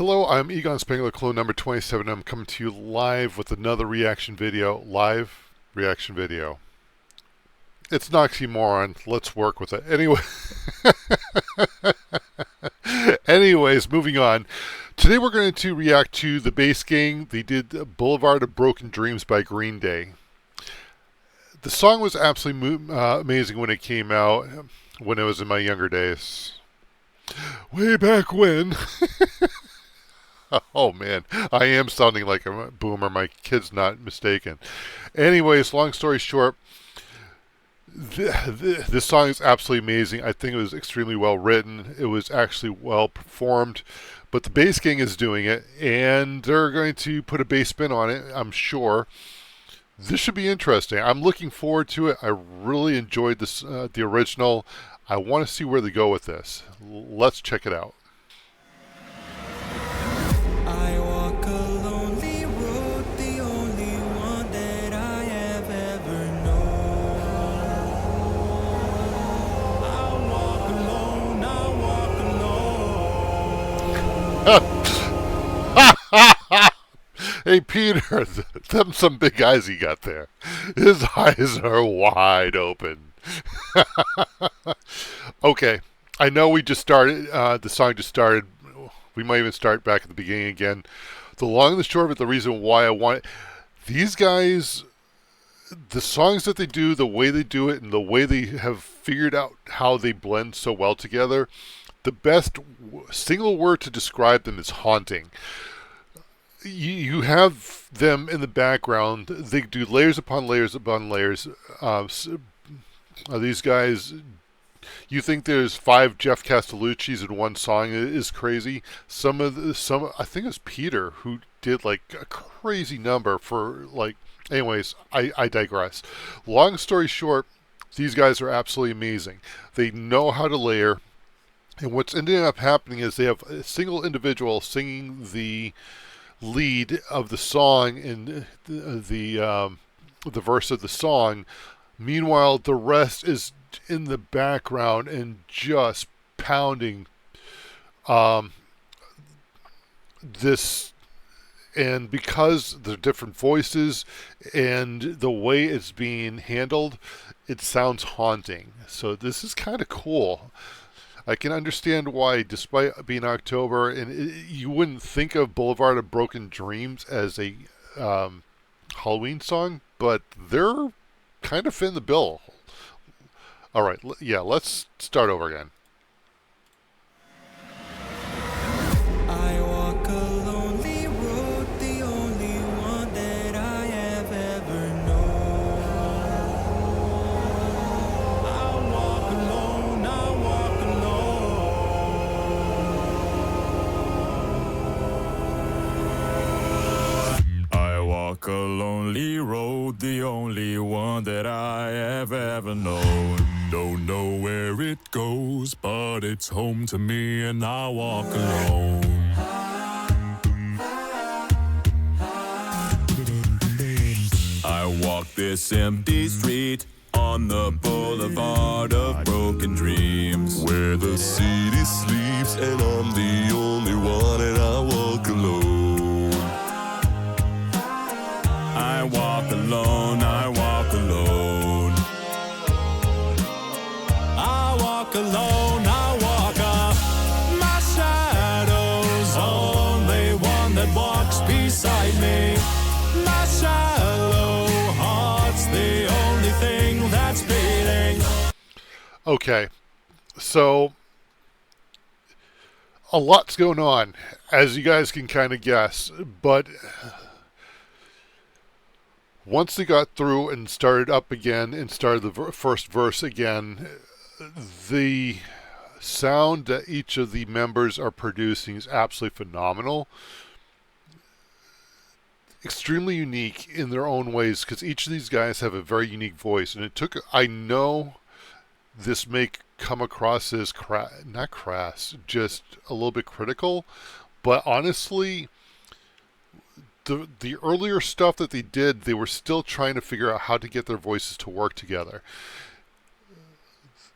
Hello, I'm Egon Spangler, clone number 27. I'm coming to you live with another reaction video. Live reaction video. It's an oxymoron. Let's work with it. Anyways, moving on. Today we're going to react to the Bass Gang. They did Boulevard of Broken Dreams by Green Day. The song was absolutely amazing when it came out, when it was in my younger days. Way back when. Oh man, I am sounding like a boomer. My kid's not mistaken. Anyways, long story short, this song is absolutely amazing. I think it was extremely well written. It was actually well performed. But the Bass Gang is doing it, and they're going to put a bass spin on it, I'm sure. This should be interesting. I'm looking forward to it. I really enjoyed this, the original. I want to see where they go with this. Let's check it out. Hey Peter, them some big eyes he got there. His eyes are wide open. Okay, I know we just started, the song just started. We might even start back at the beginning again. The long and the short of it, the reason why I want it, these guys, the songs that they do, the way they do it, and the way they have figured out how they blend so well together, the best single word to describe them is haunting. You have them in the background. They do layers upon layers upon layers. These guys, you think there's 5 Jeff Castellucci's in one song is crazy. Some I think it was Peter who did like a crazy number for like. Anyways, I digress. Long story short, these guys are absolutely amazing. They know how to layer. And what's ended up happening is they have a single individual singing the lead of the song in the verse of the song. Meanwhile, the rest is in the background and just pounding this. And because the different voices and the way it's being handled, it sounds haunting. So this is kind of cool. I can understand why, despite being October, and you wouldn't think of Boulevard of Broken Dreams as a Halloween song, but they're kind of in the bill. All right, yeah, let's start over again. A lonely road, the only one that I have ever known. Don't know where it goes, but it's home to me, and I walk alone. I walk this empty street on the boulevard of broken dreams, where the city sleeps and I'm the only one, and I walk alone. I walk alone, I walk alone. I walk alone, I walk my shadow's only one that walks beside me. My shallow heart's the only thing that's beating. Okay, so a lot's going on, as you guys can kind of guess, but once they got through and started up again and started the first verse again, the sound that each of the members are producing is absolutely phenomenal. Extremely unique in their own ways, because each of these guys have a very unique voice. And it took, I know this may come across as not crass, just a little bit critical, but honestly, the earlier stuff that they did, they were still trying to figure out how to get their voices to work together.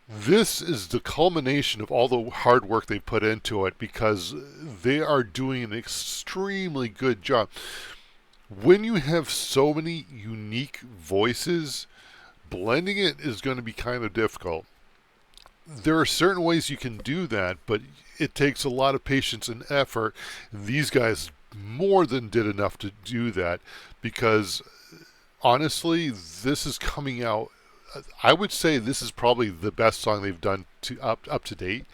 This is the culmination of all the hard work they put into it because they are doing an extremely good job. When you have so many unique voices, blending it is going to be kind of difficult. There are certain ways you can do that, but it takes a lot of patience and effort. These guys more than did enough to do that because honestly, this is coming out. I would say this is probably the best song they've done to up to date,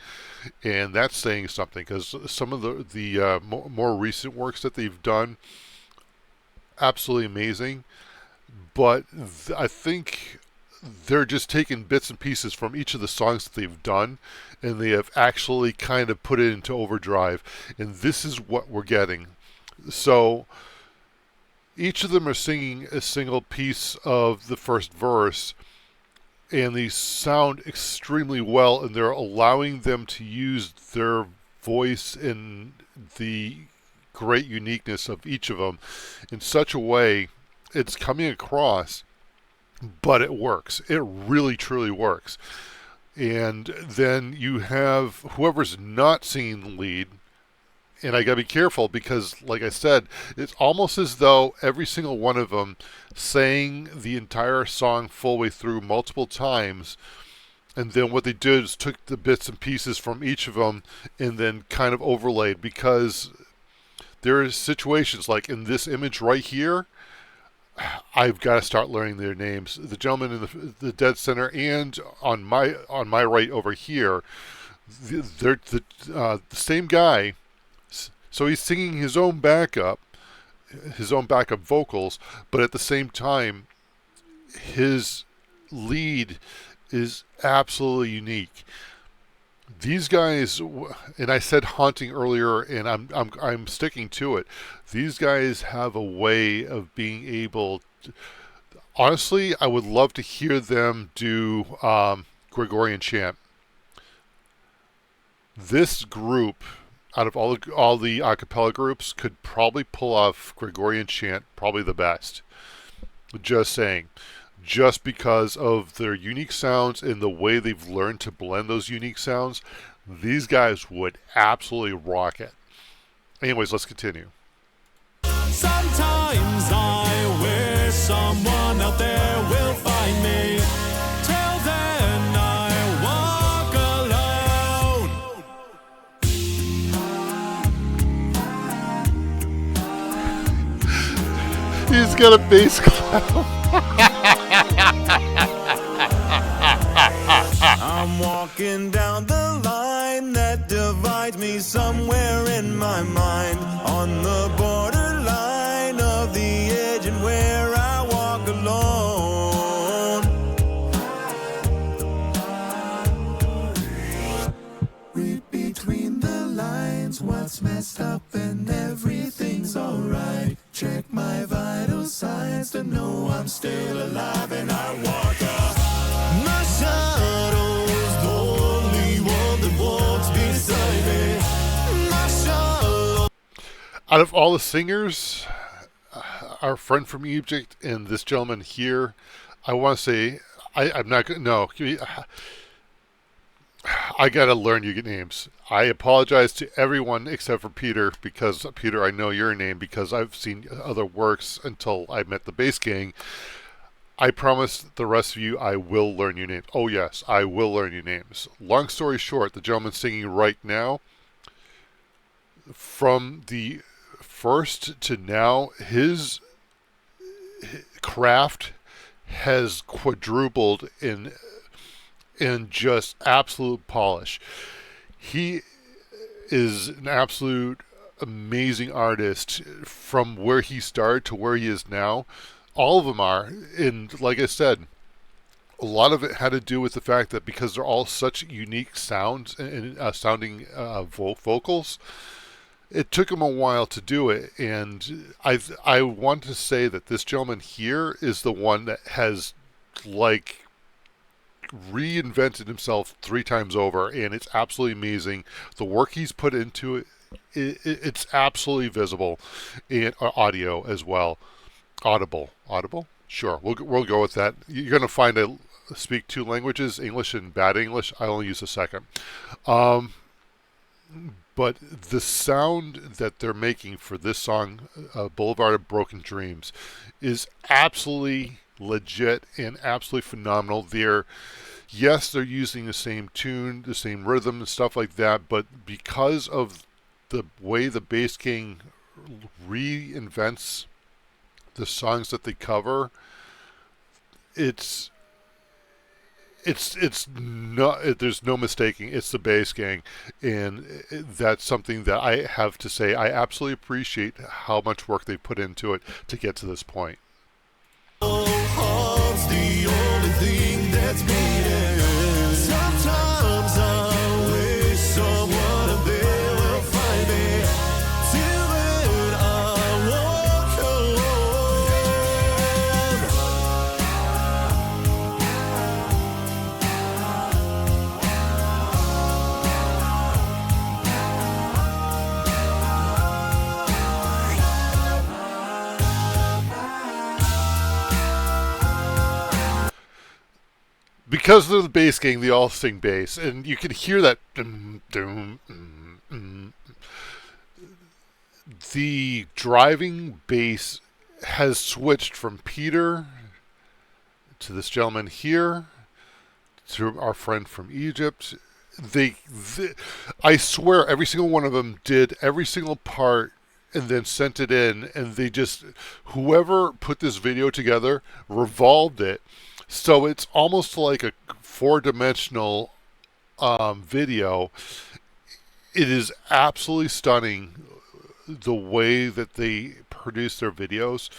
and that's saying something because some of the more recent works that they've done, absolutely amazing. But I think they're just taking bits and pieces from each of the songs that they've done, and they have actually kind of put it into overdrive, and this is what we're getting. So each of them are singing a single piece of the first verse, and they sound extremely well, and they're allowing them to use their voice and the great uniqueness of each of them in such a way it's coming across, but it works. It really, truly works. And then you have whoever's not singing the lead, and I gotta be careful because, like I said, it's almost as though every single one of them sang the entire song full way through multiple times, and then what they did is took the bits and pieces from each of them and then kind of overlaid because there are situations like in this image right here. I've got to start learning their names. The gentleman in the dead center and on my right over here, they're the same guy. So he's singing his own backup vocals, but at the same time, his lead is absolutely unique. These guys, and I said haunting earlier, and I'm sticking to it. These guys have a way of being able. Honestly, I would love to hear them do Gregorian chant. This group, out of all the a cappella groups, could probably pull off Gregorian chant probably the best. Just saying. Just because of their unique sounds and the way they've learned to blend those unique sounds, these guys would absolutely rock it. Anyways, let's continue. Sometimes I wish someone out there will find me. Till then I walk alone. He's got a bass clown. I'm walking down the line that divides me somewhere in my mind, on the borderline of the edge and where I walk alone. Read between the lines what's messed up and everything's alright. Check my vital signs to know I'm still alive and I walk up. My shadow's the only one that walks beside me. My shadow. Out of all the singers, our friend from Egypt and this gentleman here, I want to say, I'm not going to, no. I got to learn your names. I apologize to everyone except for Peter, because Peter, I know your name because I've seen other works until I met the Bass Gang. I promise the rest of you I will learn your names. Oh yes, I will learn your names. Long story short, the gentleman singing right now, from the first to now, his craft has quadrupled in just absolute polish. He is an absolute amazing artist from where he started to where he is now. All of them are, and like I said, a lot of it had to do with the fact that because they're all such unique sounds and sounding vocals, it took him a while to do it. And I want to say that this gentleman here is the one that has like reinvented himself 3 times over, and it's absolutely amazing. The work he's put into it, it's absolutely visible, and audio as well. Audible, sure. We'll go with that. You're gonna find speak two languages, English and bad English. I only use the second. Um, but the sound that they're making for this song, Boulevard of Broken Dreams, is absolutely legit and absolutely phenomenal. Yes, they're using the same tune, the same rhythm and stuff like that, but because of the way the bass gang reinvents the songs that they cover, it's not, there's no mistaking, it's the bass gang, and that's something that I have to say I absolutely appreciate how much work they put into it to get to this point. Heart's the only thing that's beating. Sometimes I wish someone up there will find me. Till then I walk alone. Because they're the bass gang, they all sing bass, and you can hear that. The driving bass has switched from Peter to this gentleman here to our friend from Egypt. I swear, every single one of them did every single part and then sent it in, and they just, whoever put this video together revolved it. So it's almost like a four-dimensional video. It is absolutely stunning the way that they produce their videos.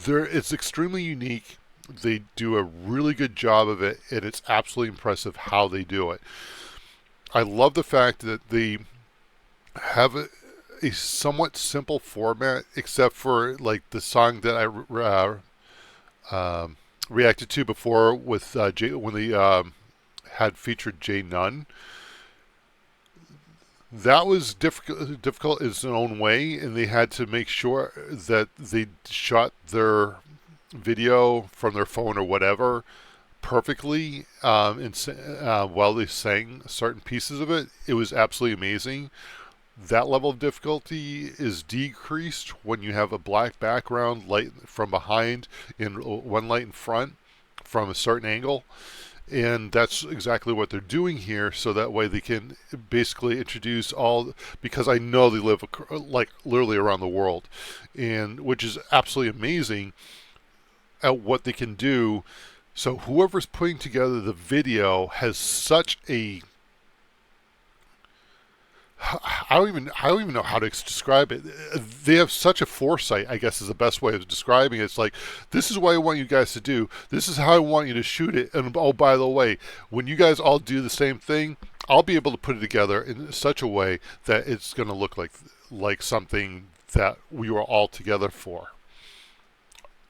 It's extremely unique. They do a really good job of it, and it's absolutely impressive how they do it. I love the fact that they have a somewhat simple format, except for like the song that I reacted to before with when they had featured Jay Nunn. That was difficult in its own way, and they had to make sure that they shot their video from their phone or whatever perfectly, while they sang certain pieces of it. It was absolutely amazing. That level of difficulty is decreased when you have a black background, light from behind and one light in front from a certain angle. And that's exactly what they're doing here, so that way they can basically introduce all, because I know they live like literally around the world, and which is absolutely amazing at what they can do. So whoever's putting together the video has such a, I don't even know how to describe it. They have such a foresight, I guess is the best way of describing it. It's like, this is what I want you guys to do. This is how I want you to shoot it. And oh, by the way, when you guys all do the same thing, I'll be able to put it together in such a way that it's going to look like something that we were all together for.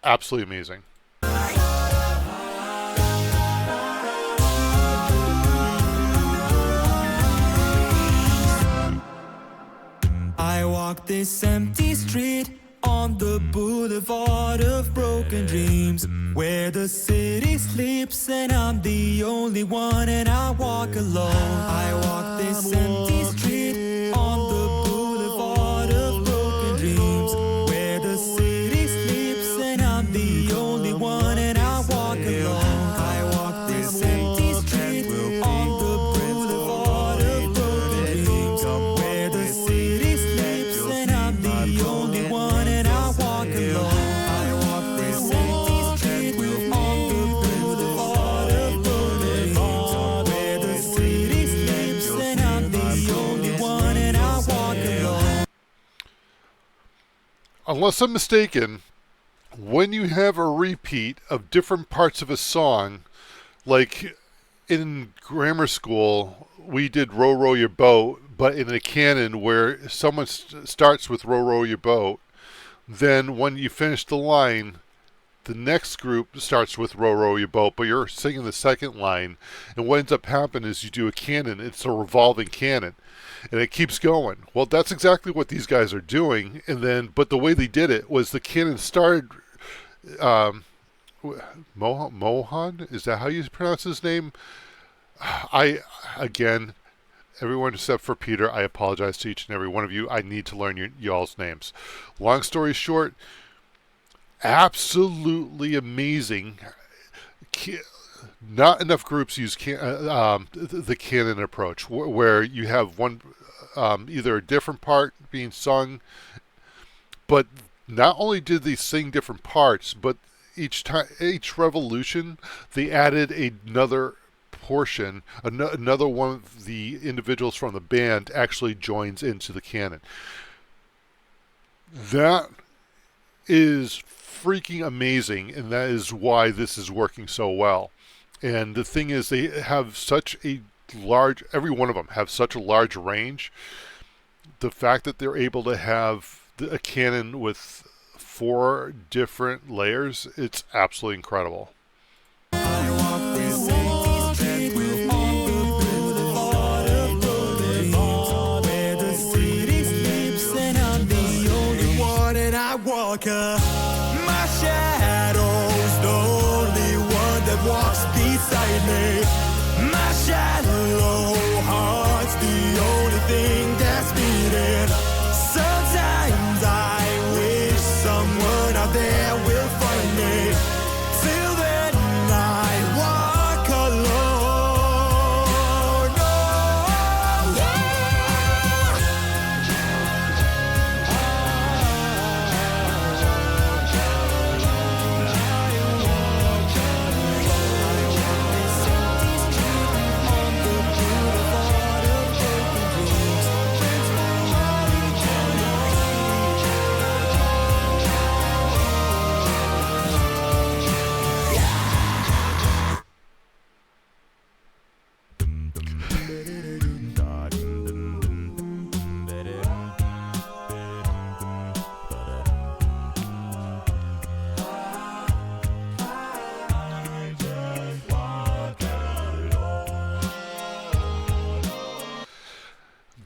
Absolutely amazing. I walk this empty street on the boulevard of broken dreams, where the city sleeps and I'm the only one, and I walk alone. I walk this empty street on the boulevard of broken dreams, where the city sleeps and I'm the only one, and I walk alone. I walk this empty street on the boulevard of broken dreams, where the city sleeps and I'm the only one, and I walk alone. I walk this empty street on the boulevard of broken dreams, where the city sleeps and I'm the only one, and I walk alone. Unless I'm mistaken, when you have a repeat of different parts of a song, like in grammar school, we did Row Row Your Boat, but in a canon where someone starts with Row Row Your Boat, then when you finish the line, the next group starts with Row Row Your Boat, but you're singing the second line, and what ends up happening is you do a canon. It's a revolving canon, and it keeps going. Well, that's exactly what these guys are doing, but the way they did it was the canon started Mohan? Is that how you pronounce his name? I, again, everyone except for Peter, I apologize to each and every one of you. I need to learn y'all's names. Long story short, absolutely amazing. Not enough groups use the canon approach, where you have one either a different part being sung, but not only did they sing different parts, but each revolution they added another portion, another one of the individuals from the band actually joins into the canon. That is freaking amazing, and that is why this is working so well. And the thing is, they have such a large, every one of them have such a large range. The fact that they're able to have a canon with 4 different layers, it's absolutely incredible. My shadow's the only one that walks beside me. My shallow heart's the only thing that's beating. Sometimes I wish someone out there will find me. Till then I walk alone. Oh,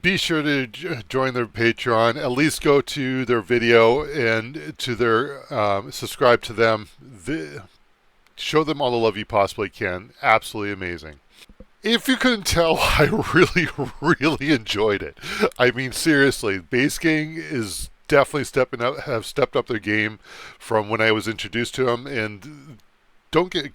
Be sure to join their Patreon. At least go to their video and to their subscribe to them. Show them all the love you possibly can. Absolutely amazing. If you couldn't tell, I really, really enjoyed it. I mean, seriously, Bassgang is definitely have stepped up their game from when I was introduced to them. And don't get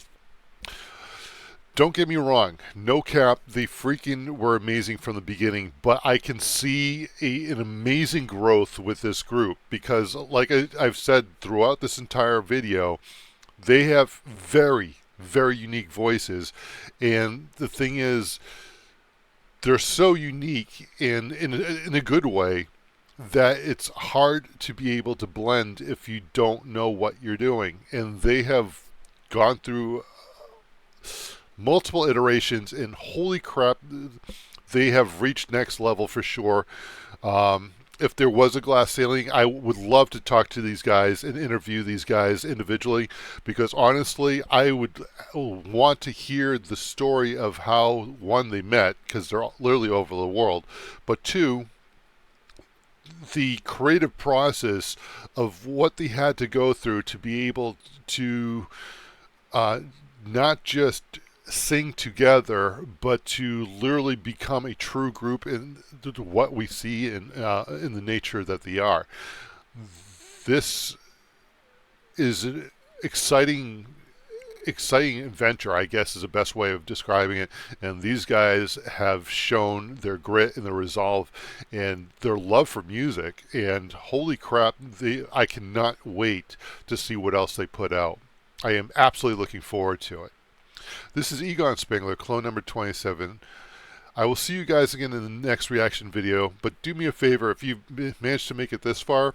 me wrong, no cap, they freaking were amazing from the beginning, but I can see an amazing growth with this group because, like I've said throughout this entire video, they have very, very unique voices, and the thing is, they're so unique in a good way that it's hard to be able to blend if you don't know what you're doing, and they have gone through multiple iterations, and holy crap, they have reached next level for sure. If there was a glass ceiling, I would love to talk to these guys and interview these guys individually, because honestly, I would want to hear the story of how, one, they met, because they're literally over the world, but two, the creative process of what they had to go through to be able to not just sing together, but to literally become a true group in what we see in the nature that they are. This is an exciting adventure, I guess is the best way of describing it. And these guys have shown their grit and their resolve and their love for music. And holy crap, I cannot wait to see what else they put out. I am absolutely looking forward to it. This is Egon Spengler, clone number 27. I will see you guys again in the next reaction video, but do me a favor, if you've managed to make it this far,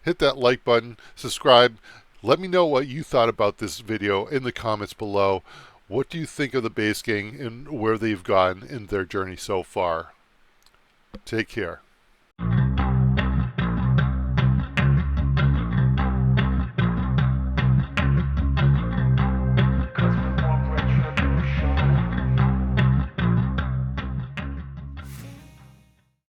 hit that like button, subscribe, let me know what you thought about this video in the comments below. What do you think of the Bassgang and where they've gone in their journey so far? Take care.